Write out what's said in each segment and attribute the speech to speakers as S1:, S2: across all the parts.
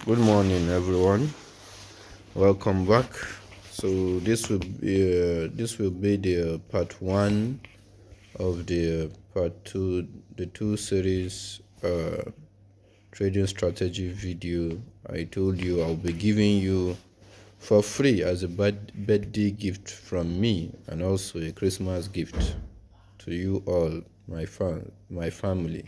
S1: Good morning, everyone. Welcome back. So this will be the part one of the part two, the two series trading strategy video. I told you I'll be giving you for free as a birthday gift from me and also a Christmas gift to you all, my family.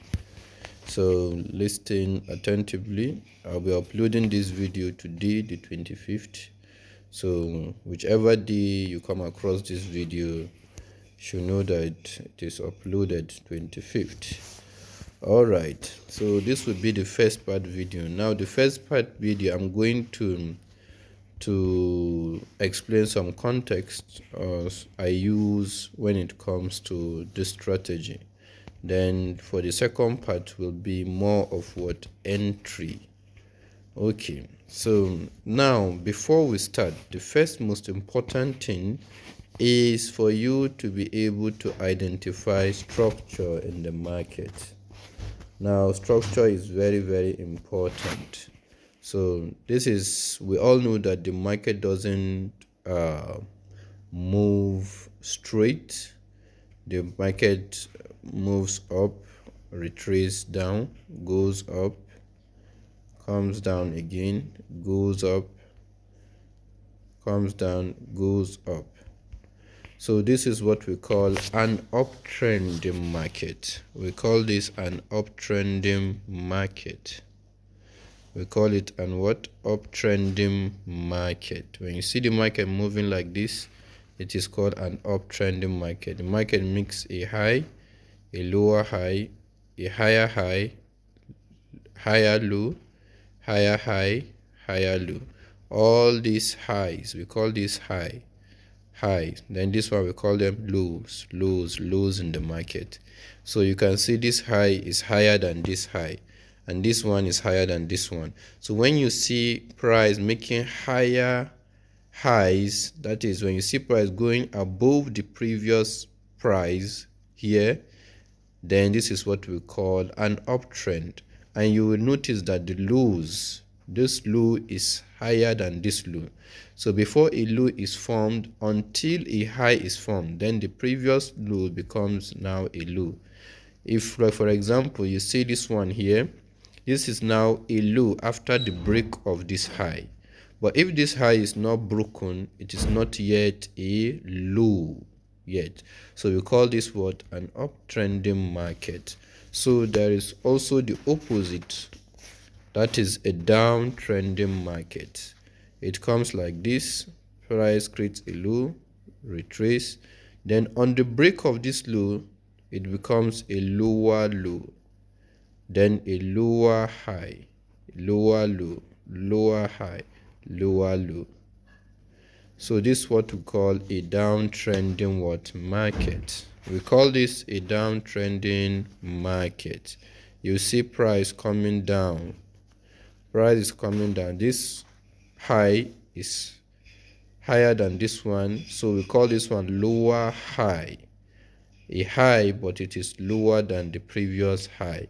S1: So listen attentively. I'll be uploading this video today, the 25th. So whichever day you come across this video, should know that it is uploaded 25th. All right. So this will be the first part video. Now the first part video, I'm going to explain some context I use when it comes to this strategy. Then for the second part will be more of what entry. Okay, so now before we start, the first most important thing is for you to be able to identify structure in the market. Now structure is very, very important. So we all know that the market doesn't move straight. The market moves up, retreats down, goes up, comes down again, goes up, comes down, goes up. So this is what we call an uptrending market. We call this an uptrending market. We call it an what? Uptrending market. When you see the market moving like this, it is called an uptrending market. The market makes a high, a lower high, a higher high, higher low, higher high, higher low. All these highs, we call this highs. Then this one we call them lows in the market. So you can see this high is higher than this high, and this one is higher than this one. So when you see price making higher highs, that is when you see price going above the previous price here, then this is what we call an uptrend. And you will notice that the lows, this low is higher than this low. So before a low is formed, until a high is formed, then the previous low becomes now a low. If, like for example, you see this one here, this is now a low after the break of this high. But if this high is not broken, it is not yet a low yet. So we call this what? An uptrending market. So there is also the opposite, that is a downtrending market. It comes like this: price creates a low, retrace, then on the break of this low, it becomes a lower low, then a lower high, lower low, lower high, lower low. So this is what we call a downtrending what? Market. We call this a downtrending market. You see price coming down. Price is coming down. This high is higher than this one. So we call this one lower high. A high, but it is lower than the previous high.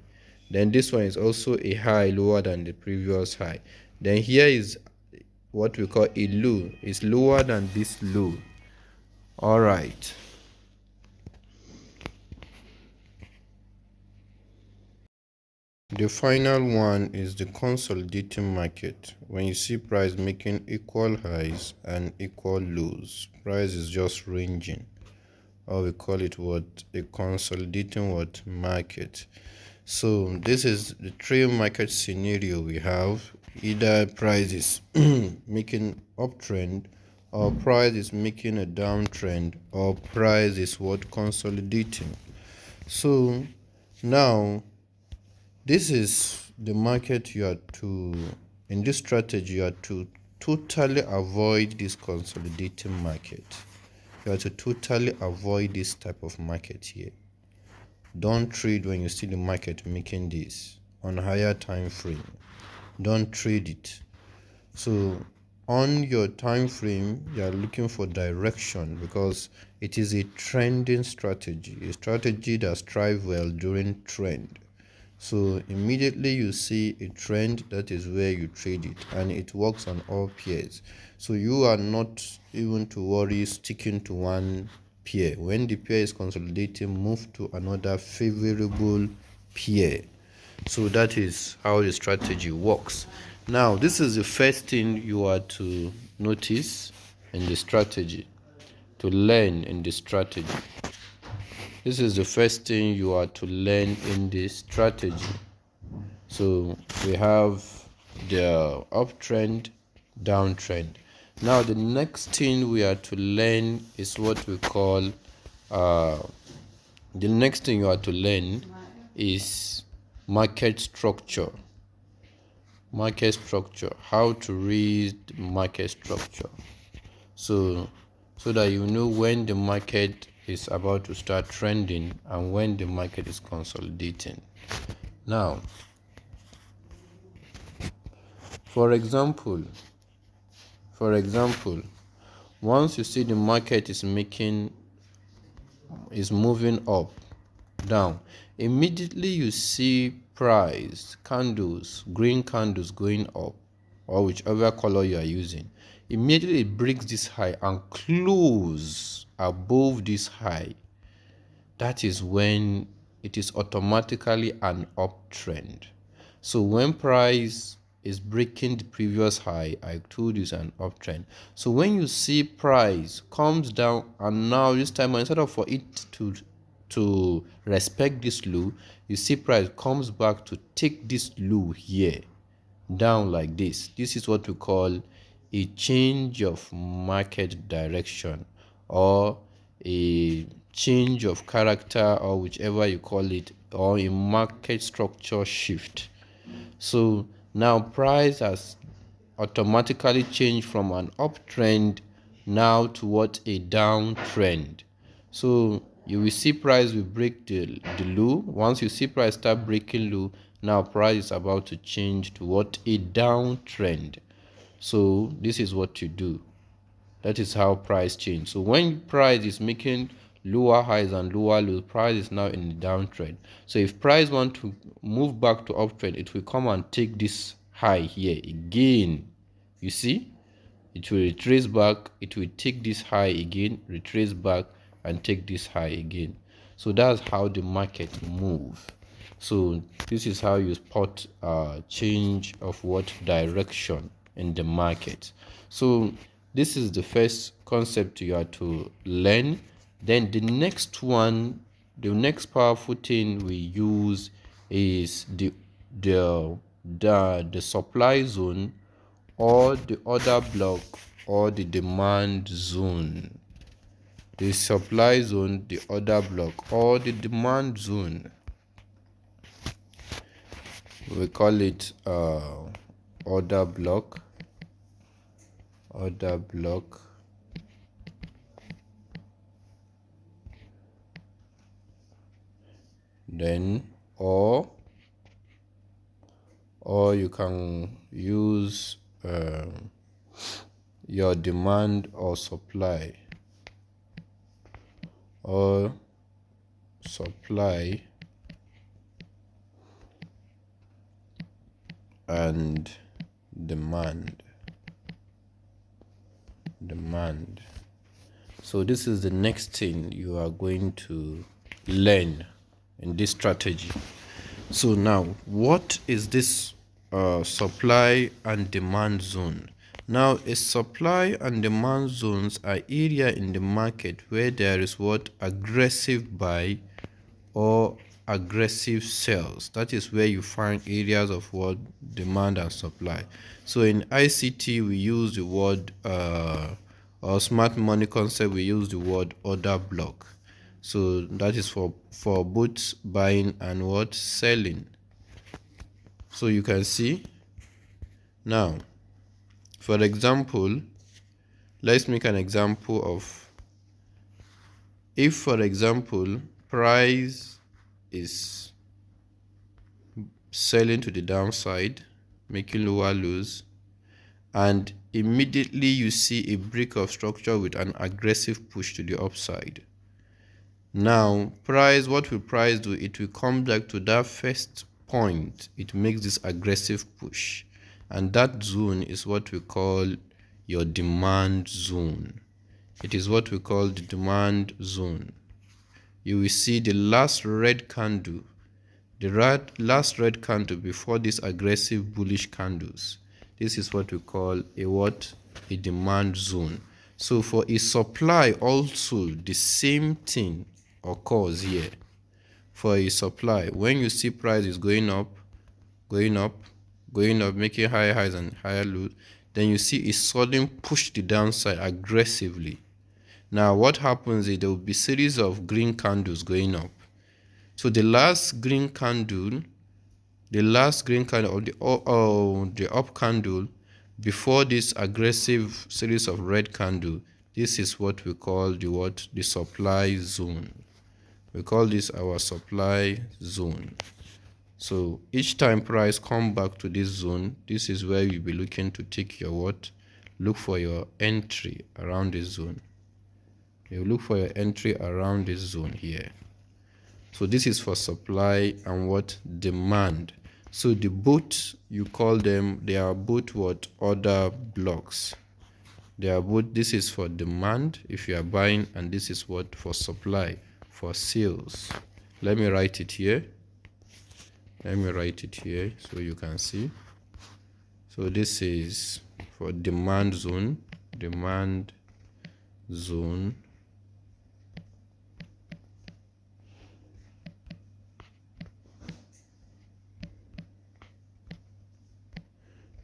S1: Then this one is also a high lower than the previous high. Then here is what we call a low. It's lower than this low. All right. The final one is the consolidating market. When you see price making equal highs and equal lows, price is just ranging, or we call it what? A consolidating what? Market. So this is the three market scenario we have. Either price is making uptrend, or price is making a downtrend, or price is what? Consolidating. So now this is the market you are to, in this strategy, you are to totally avoid this consolidating market. You have to totally avoid this type of market here. Don't trade when you see the market making this on higher time frame. Don't trade it. So on your time frame, you are looking for direction, because it is a trending strategy, a strategy that strives well during trend. So immediately you see a trend, that is where you trade it, and it works on all pairs. So you are not even to worry sticking to one pair. When the pair is consolidating, move to another favorable pair. So that is how the strategy works. Now, this is the first thing you are to notice in the strategy, to learn in the strategy. This is the first thing you are to learn in this strategy. So we have the uptrend, downtrend. Now the next thing we are to learn is what we call the next thing you are to learn is market structure. Market structure, how to read market structure. So that you know when the market is about to start trending and when the market is consolidating. Now, for example, once you see the market is moving up, down, immediately you see price candles, green candles going up, or whichever color you are using, immediately it breaks this high and close above this high. That is when it is automatically an uptrend. So when price is breaking the previous high, I told you it's an uptrend. So when you see price comes down, and now this time instead of for it to respect this low, you see price comes back to take this low here down like this. This is what we call a change of market direction, or a change of character, or whichever you call it, or a market structure shift. So now price has automatically changed from an uptrend now to what, a downtrend. So you will see price will break the low. Once you see price start breaking low, now price is about to change to what, a downtrend. So this is what you do. That is how price change. So when price is making lower highs and lower lows, price is now in the downtrend. So if price want to move back to uptrend, it will come and take this high here again. You see, it will retrace back, it will take this high again, retrace back, and take this high again. So that's how the market move. So this is how you spot change of what direction in the market. So this is the first concept you are to learn. Then the next one, the next powerful thing we use is the supply zone, or the order block, or the demand zone. The supply zone, the order block, or the demand zone. We call it order block, then or you can use your demand or supply, or supply and demand. So this is the next thing you are going to learn in this strategy. So now, what is this supply and demand zone? Now, a supply and demand zones are area in the market where there is what, aggressive buy or aggressive sales. That is where you find areas of what, demand and supply. So in ICT we use the word or smart money concept, we use the word order block. So that is for both buying and what, selling. So you can see now, for example, let's make an example of, if for example price is selling to the downside, making lower lows, and immediately you see a break of structure with an aggressive push to the upside. Now price, what will price do? It will come back to that first point, it makes this aggressive push, and that zone is what we call your demand zone. It is what we call the demand zone. You will see the last red candle, last red candle before these aggressive bullish candles. This is what we call a demand zone. So for a supply also, the same thing occurs here. For a supply, when you see price is going up, going up, going up, making higher highs and higher lows, then you see a sudden push the downside aggressively. Now what happens is there will be series of green candles going up. So the last green candle or the up candle before this aggressive series of red candle, this is what we call the supply zone. We call this our supply zone. So each time price come back to this zone, this is where you'll be looking to take your look for your entry around this zone. You look for your entry around this zone here. So this is for supply and demand. So the both, you call them, they are both order blocks. They are both, this is for demand if you are buying, and this is for supply, for sales. Let me write it here. Let me write it here so you can see. So this is for demand zone,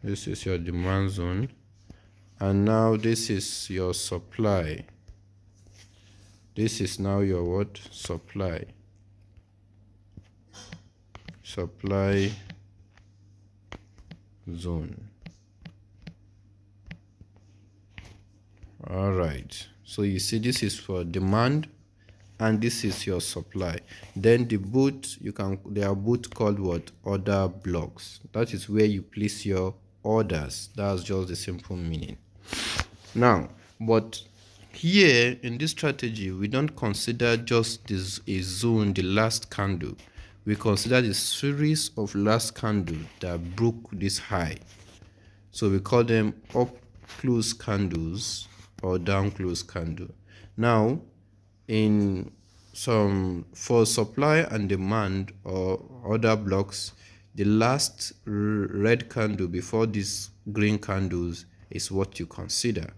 S1: this is your demand zone, and now this is your supply. This is now your supply zone. All right, so you see this is for demand and this is your supply. Then the both, they are both called order blocks. That is where you place your orders. That's just the simple meaning. Now, but here in this strategy, we don't consider just a zone, the last candle. We consider the series of last candle that broke this high. So we call them up close candles or down close candle. Now, for supply and demand or order blocks, the last red candle before these green candles is what you consider.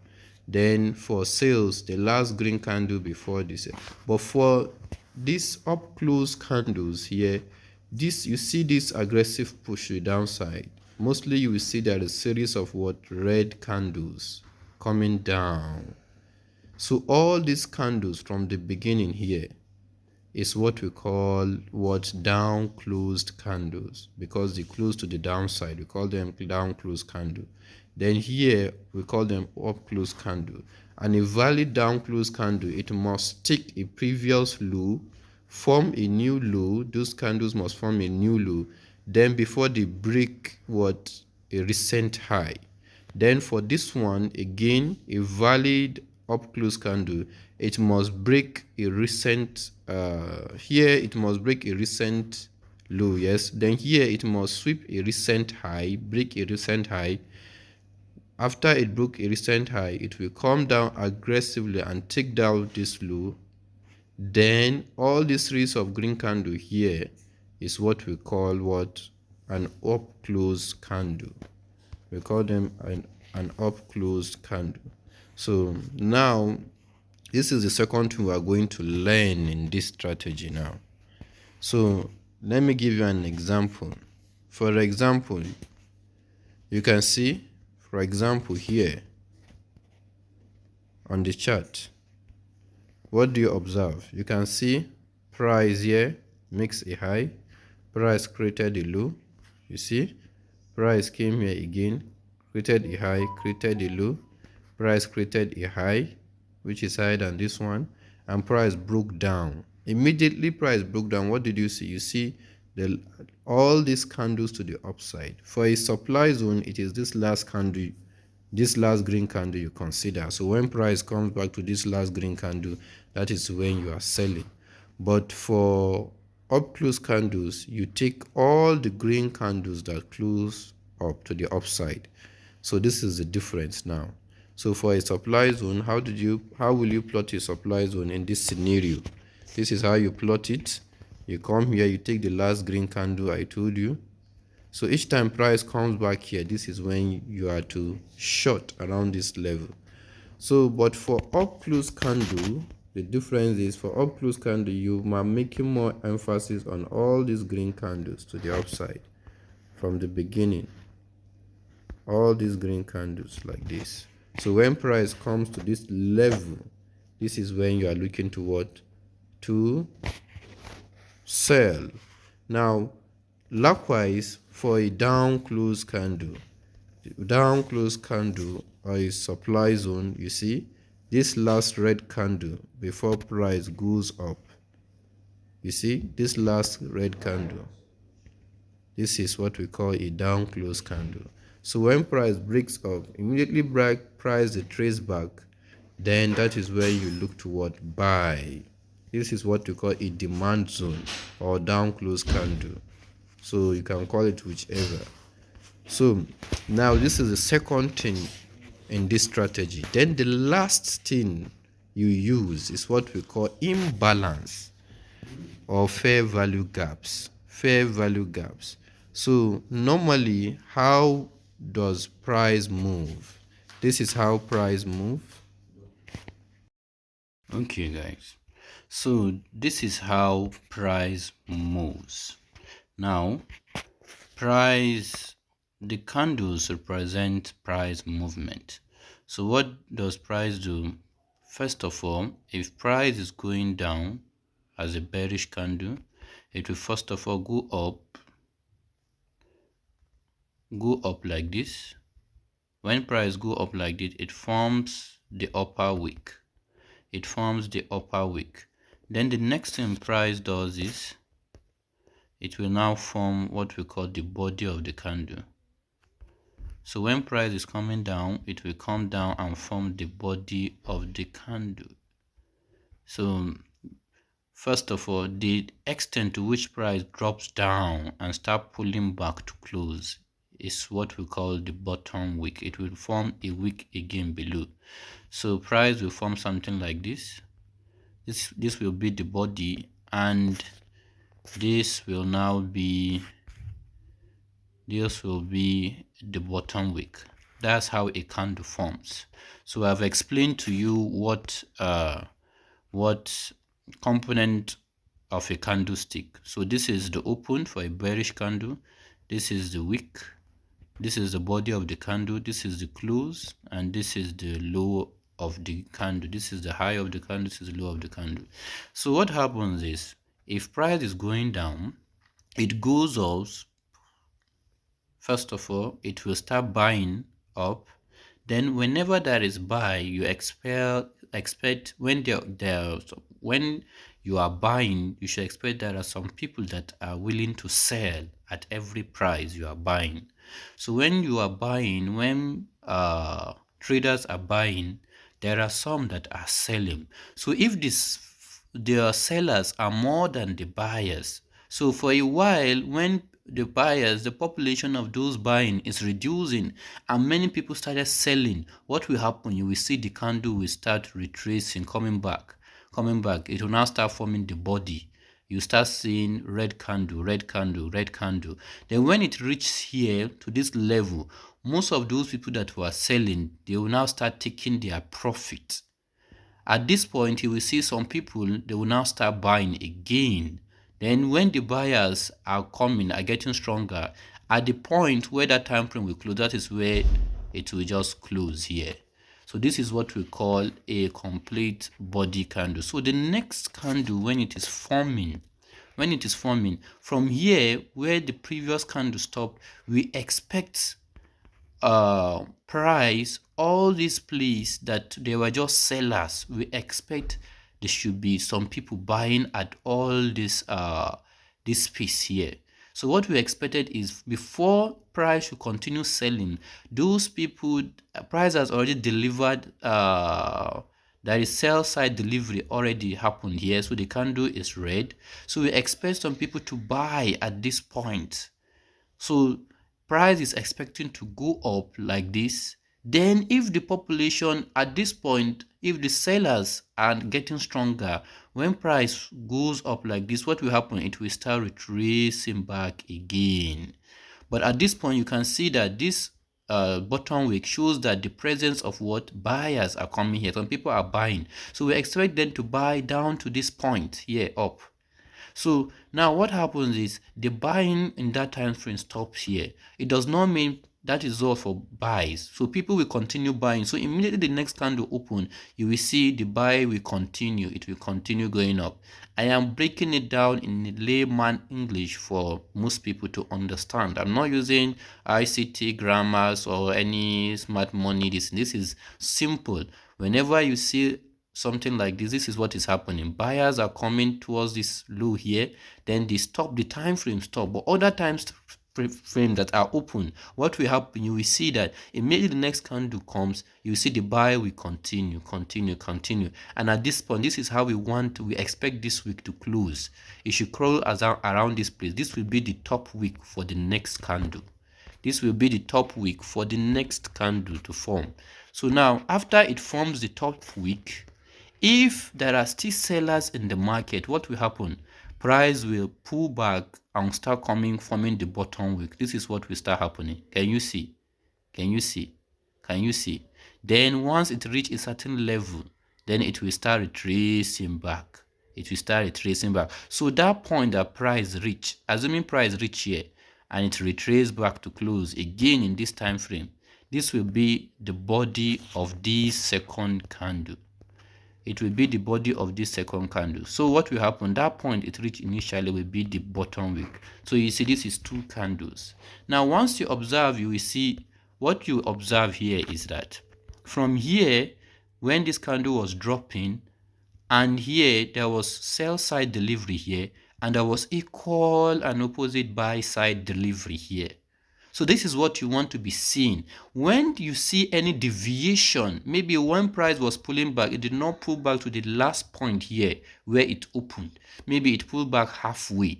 S1: Then for sales, the last green candle before this. But for these up close candles here, you see this aggressive push to the downside. Mostly you will see there is a series of red candles coming down. So all these candles from the beginning here is what we call down closed candles, because they close to the downside. We call them down closed candle. Then here we call them up closed candle. And a valid down closed candle, it must take a previous low, form a new low. Those candles must form a new low. Then before they break a recent high. Then for this one again, a valid up close candle, it must break a recent here it must break a recent low. Yes, then here it must sweep a recent high, break a recent high. After it broke a recent high, it will come down aggressively and take down this low. Then all this series of green candle here is what we call an up close candle. We call them an up close candle. So now this is the second thing we are going to learn in this strategy now. So let me give you an example. For example, you can see, for example, here on the chart, what do you observe? You can see price here makes a high, price created a low. You see, price came here again, created a high, created a low, price created a high, which is higher than this one, and price broke down. Immediately price broke down. What did you see? You see all these candles to the upside. For a supply zone, it is this last candle, this last green candle you consider. So when price comes back to this last green candle, that is when you are selling. But for up close candles, you take all the green candles that close up to the upside. So this is the difference now. So for a supply zone, how will you plot a supply zone in this scenario? This is how you plot it. You come here, you take the last green candle I told you. So each time price comes back here, this is when you are to short around this level. So but for up close candle, the difference is for up close candle, you are making more emphasis on all these green candles to the upside from the beginning. All these green candles like this. So when price comes to this level, this is when you are looking to what? To sell. Now likewise for a down close candle, or a supply zone, you see this last red candle before price goes up, you see this last red candle, this is what we call a down close candle. So when price breaks up, immediately price the trace back, then that is where you look toward buy. This is what we call a demand zone or down close candle. So you can call it whichever. So now this is the second thing in this strategy. Then the last thing you use is what we call imbalance or fair value gaps. Fair value gaps. So normally, how does price move? This is how price move. Okay guys, so this is how price moves. Now price, the candles represent price movement. So what does price do? First of all, if price is going down as a bearish candle, it will first of all go up like this. When price go up like this, it forms the upper wick. Then the next thing price does is it will now form what we call the body of the candle. So when price is coming down, it will come down and form the body of the candle. So first of all, the extent to which price drops down and start pulling back to close is what we call the bottom wick. It will form a wick again below. So price will form something like this. This will be the body, and this will now be the bottom wick. That's how a candle forms. So I've explained to you what component of a candlestick. So this is the open for a bearish candle, this is the wick, this is the body of the candle, this is the close, and this is the low of the candle. This is the high of the candle, this is the low of the candle. So what happens is, if price is going down, it goes up. First of all, it will start buying up. Then whenever there is buy, you expect when when you are buying, you should expect there are some people that are willing to sell at every price you are buying. So when you are buying, when traders are buying, there are some that are selling. So if the sellers are more than the buyers, so for a while, when the population of those buying is reducing and many people started selling, what will happen? You will see the candle will start retracing, coming back. It will now start forming the body. You start seeing red candle. Then when it reaches here to this level, most of those people that were selling, they will now start taking their profit. At this point, you will see some people, they will now start buying again. Then when the buyers are getting stronger, at the point where that time frame will close, that is where it will just close here. So this is what we call a complete body candle. So the next candle, when it is forming, from here where the previous candle stopped, we expect price, all these places that they were just sellers, we expect there should be some people buying at all this space here. So what we expected is, before price should continue selling, those people, price has already delivered
S2: There is sell side delivery already happened here, so the candle is red. So we expect some people to buy at this point. So price is expecting to go up like this. Then if the population at this point, if the sellers are getting stronger, when price goes up like this, what will happen? It will start retracing back again. But at this point, you can see that this bottom wick shows that the presence of what buyers are coming here. Some people are buying. So we expect them to buy down to this point here up. So now what happens is the buying in that time frame stops here. It does not mean that is all for buys. So people will continue buying. So immediately the next candle open, you will see the buy will continue. It will continue going up. I am breaking it down in layman English for most people to understand. I'm not using ICT grammars or any smart money. This is simple. Whenever you see something like this is what is happening. Buyers are coming towards this low here, then they stop, the time frame stop, but other times frame that are open, what will happen? You will see that immediately the next candle comes, you see the buy will continue, and at this point, this is how we expect this week to close. It should crawl around this place. This will be the top week for the next candle. This will be the top week for the next candle to form. So now, after it forms the top week, if there are still sellers in the market, what will happen? Price will pull back and start forming the bottom wick. This is what will start happening. Can you see? Can you see? Can you see? Then once it reaches a certain level, then it will start retracing back. It will start retracing back. So that point that price reach, assuming price reach here, and it retraces back to close again in this time frame, this will be the body of this second candle. It will be the body of this second candle. So what will happen? That point it reached initially will be the bottom wick. So you see this is two candles. Now once you observe, you will see what you observe here is that from here, when this candle was dropping, and here there was sell side delivery here, and there was equal and opposite buy side delivery here. So this is what you want to be seeing. When you see any deviation, maybe when price was pulling back, it did not pull back to the last point here where it opened. Maybe it pulled back halfway.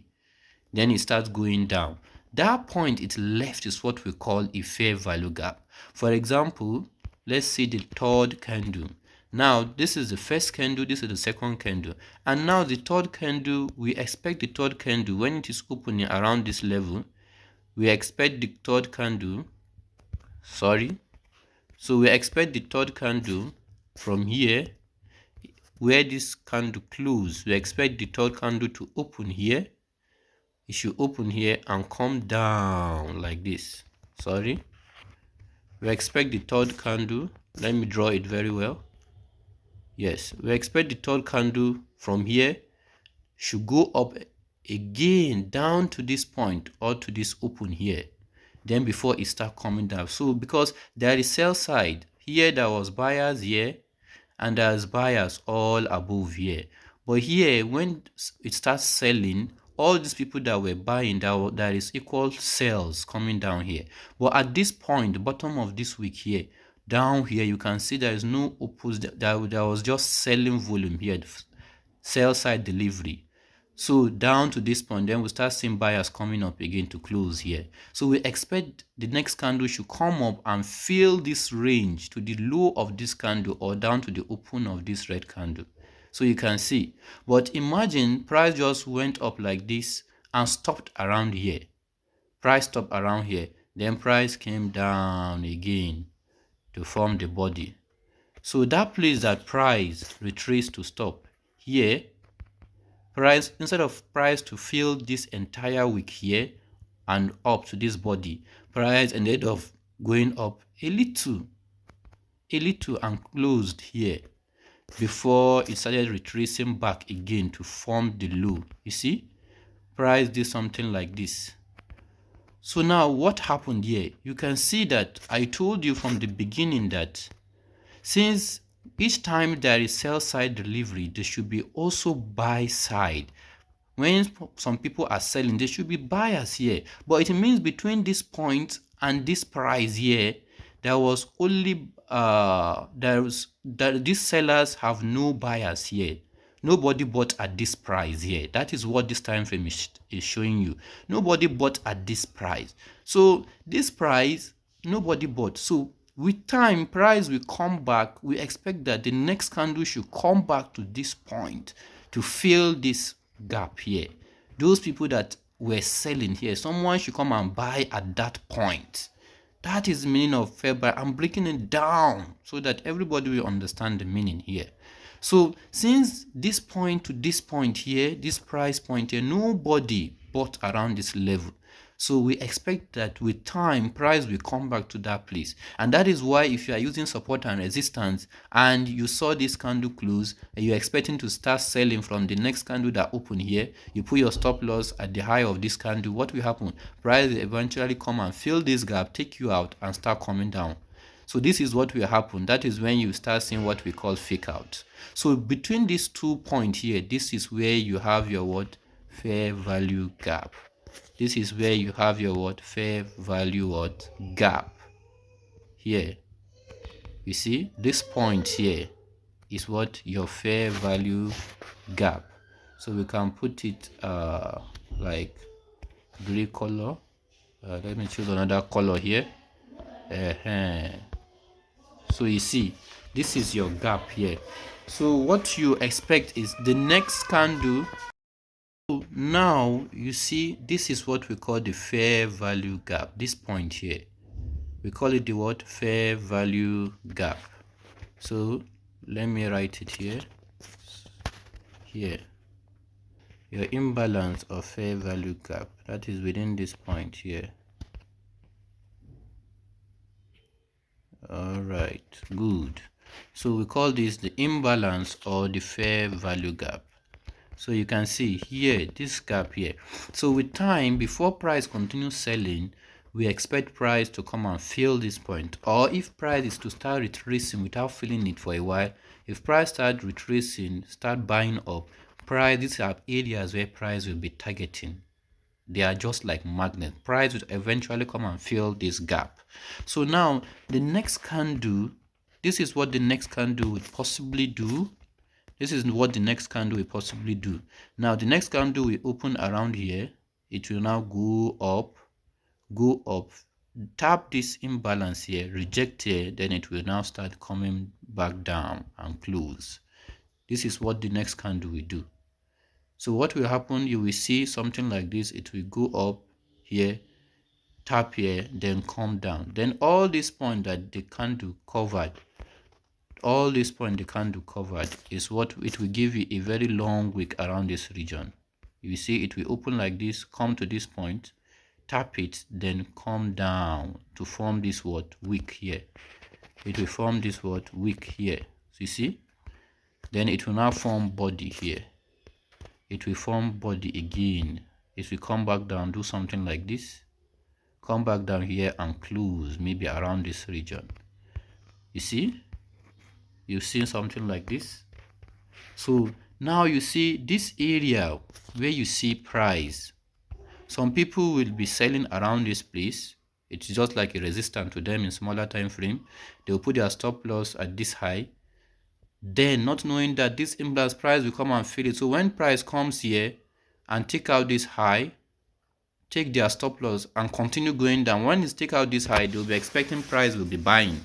S2: Then it starts going down. That point it left is what we call a fair value gap. For example, let's see the third candle. Now, this is the first candle, this is the second candle. And now the third candle, we expect the third candle, when it is opening around this level, we expect the third candle, so we expect the third candle from here, where this candle close, we expect the third candle to open here. It should open here and come down like this. We expect the third candle, let me draw it very well. Yes, we expect the third candle from here should go up again down to this point or to this open here, then before it start coming down. So because there is sell side here, there was buyers here, and there's buyers all above here. But here, when it starts selling, all these people that were buying, there is equal sales coming down here. But at this point, the bottom of this week here, down here, you can see there is no opposite. There was just selling volume here, sell side delivery. So down to this point, then we start seeing buyers coming up again to close here. So we expect the next candle should come up and fill this range to the low of this candle or down to the open of this red candle. So you can see. But imagine price just went up like this and stopped around here. Price stopped around here. Then price came down again to form the body. So that place that price retraced to stop here, price, instead of price to fill this entire wick here and up to this body, price ended up going up a little and closed here before it started retracing back again to form the low. You see, price did something like this. So now what happened here? You can see that I told you from the beginning that since each time there is sell side delivery, there should be also buy side. When some people are selling, there should be buyers here. But it means between this point and this price here, there was only there's that these sellers have no buyers here. Nobody bought at this price here. That is what this time frame is showing you. Nobody bought at this price. So this price, nobody bought. So with time, price will come back. We expect that the next candle should come back to this point to fill this gap here. Those people that were selling here, someone should come and buy at that point. That is the meaning of fair buy. I'm breaking it down so that everybody will understand the meaning here. So since this point to this point here, this price point here, nobody bought around this level. So we expect that with time, price will come back to that place. And that is why if you are using support and resistance and you saw this candle close and you're expecting to start selling from the next candle that opened here, you put your stop loss at the high of this candle, what will happen? Price will eventually come and fill this gap, take you out and start coming down. So this is what will happen. That is when you start seeing what we call fake out. So between these 2 points here, this is where you have your what? Fair value gap. This is where you have your what? Fair value what? Gap. Here. You see, this point here is what? Your fair value gap. So we can put it like gray color. Let me choose another color here. So you see, this is your gap here. So what you expect is the next candle. So now you see, this is what we call the fair value gap. This point here, we call it the what? Fair value gap. So let me write it here. Here, your imbalance of fair value gap, that is within this point here. All right, good. So we call this the imbalance or the fair value gap. So you can see here, this gap here. So with time, before price continues selling, we expect price to come and fill this point. Or if price is to start retracing without filling it for a while, if price start retracing, start buying up, price, these are areas where price will be targeting. They are just like magnet. Price will eventually come and fill this gap. So now the next candle, this is what the next candle will possibly do. This is what the next candle will possibly do. Now the next candle will open around here. It will now go up, tap this imbalance here, reject here, then it will now start coming back down and close. This is what the next candle will do. So what will happen, you will see something like this. It will go up here, tap here, then come down. Then all this point that the candle covered, is what it will give you a very long wick around this region. You see, it will open like this, come to this point, tap it, then come down to form this what? Wick here. It will form this what? Wick here. So you see, then it will now form body here. It will form body again. It will come back down, do something like this, come back down here and close maybe around this region. You see, you've seen something like this. So now you see this area where you see price, some people will be selling around this place. It's just like a resistance to them in smaller time frame. They will put their stop loss at this high, then not knowing that this imbalance price will come and fill it. So when price comes here and take out this high, take their stop loss and continue going down. When it's take out this high, they'll be expecting price will be buying.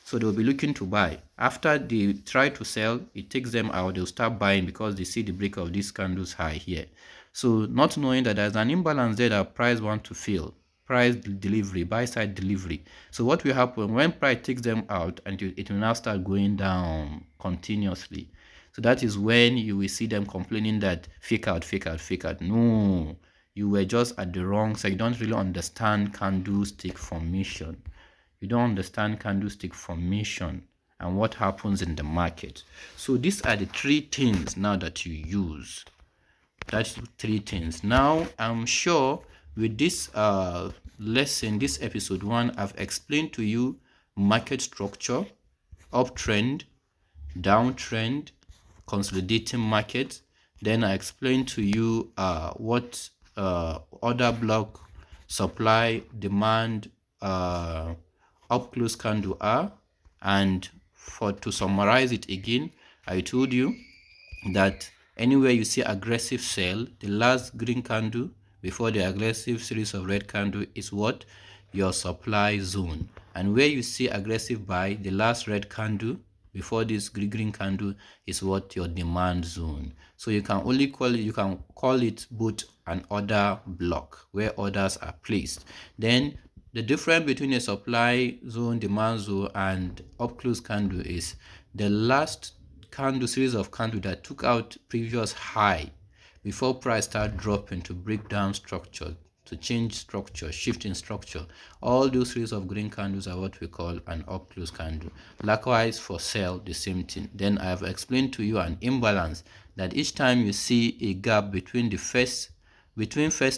S2: So they'll be looking to buy. After they try to sell, it takes them out. They'll start buying because they see the break of this candle's high here. So not knowing that there's an imbalance there that price want to fill. Price delivery, buy side delivery. So what will happen when price takes them out, and it will now start going down continuously. So that is when you will see them complaining that fake out, fake out, fake out. No, you were just at the wrong side. You don't really understand candlestick formation. You don't understand candlestick formation and what happens in the market. So these are the 3 things now that you use. That's 3 things. Now I'm sure with this lesson, this episode 1, I've explained to you market structure, uptrend, downtrend, consolidating market. Then I explained to you what order block, supply, demand, up close candle are, And for to summarize it again, I told you that anywhere you see aggressive sell, the last green candle before the aggressive series of red candle is what? Your supply zone. And where you see aggressive buy, the last red candle before this green candle is what? Your demand zone. So you can only call it, you can call it both an order block where orders are placed. Then the difference between a supply zone, demand zone, and up close candle is the last candle series of candle that took out previous high before price start dropping to break down structure, to change structure, shift in structure. All those series of green candles are what we call an up close candle. Likewise for sell, the same thing. Then I have explained to you an imbalance, that each time you see a gap between first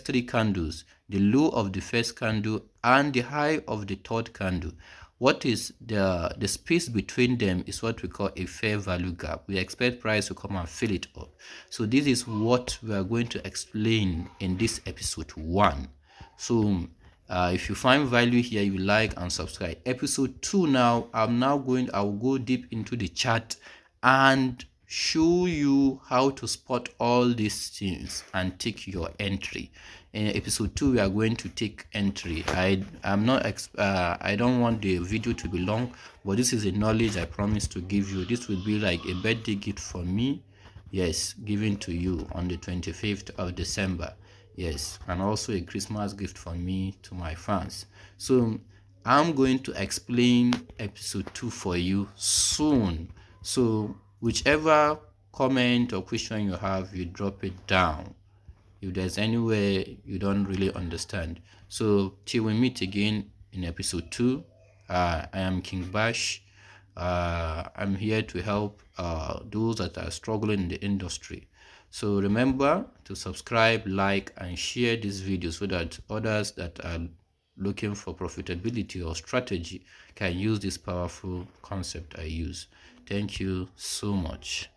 S2: three candles, the low of the first candle and the high of the third candle, what is the space between them is what we call a fair value gap. We expect price to come and fill it up. So this is what we are going to explain in this episode 1. So if you find value here, you like and subscribe. Episode 2 now, I will go deep into the chart and show you how to spot all these things and take your entry. In episode 2 we are going to take entry. I don't want the video to be long, but this is a knowledge I promise to give you. This will be like a birthday gift for me, yes, given to you on the 25th of December, yes, and also a Christmas gift from me to my fans. So I'm going to explain episode 2 for you soon. So whichever comment or question you have, you drop it down if there's anywhere you don't really understand. So till we meet again in episode 2, I am King Bash. I'm here to help those that are struggling in the industry. So remember to subscribe, like, and share this video so that others that are looking for profitability or strategy can use this powerful concept I use. Thank you so much.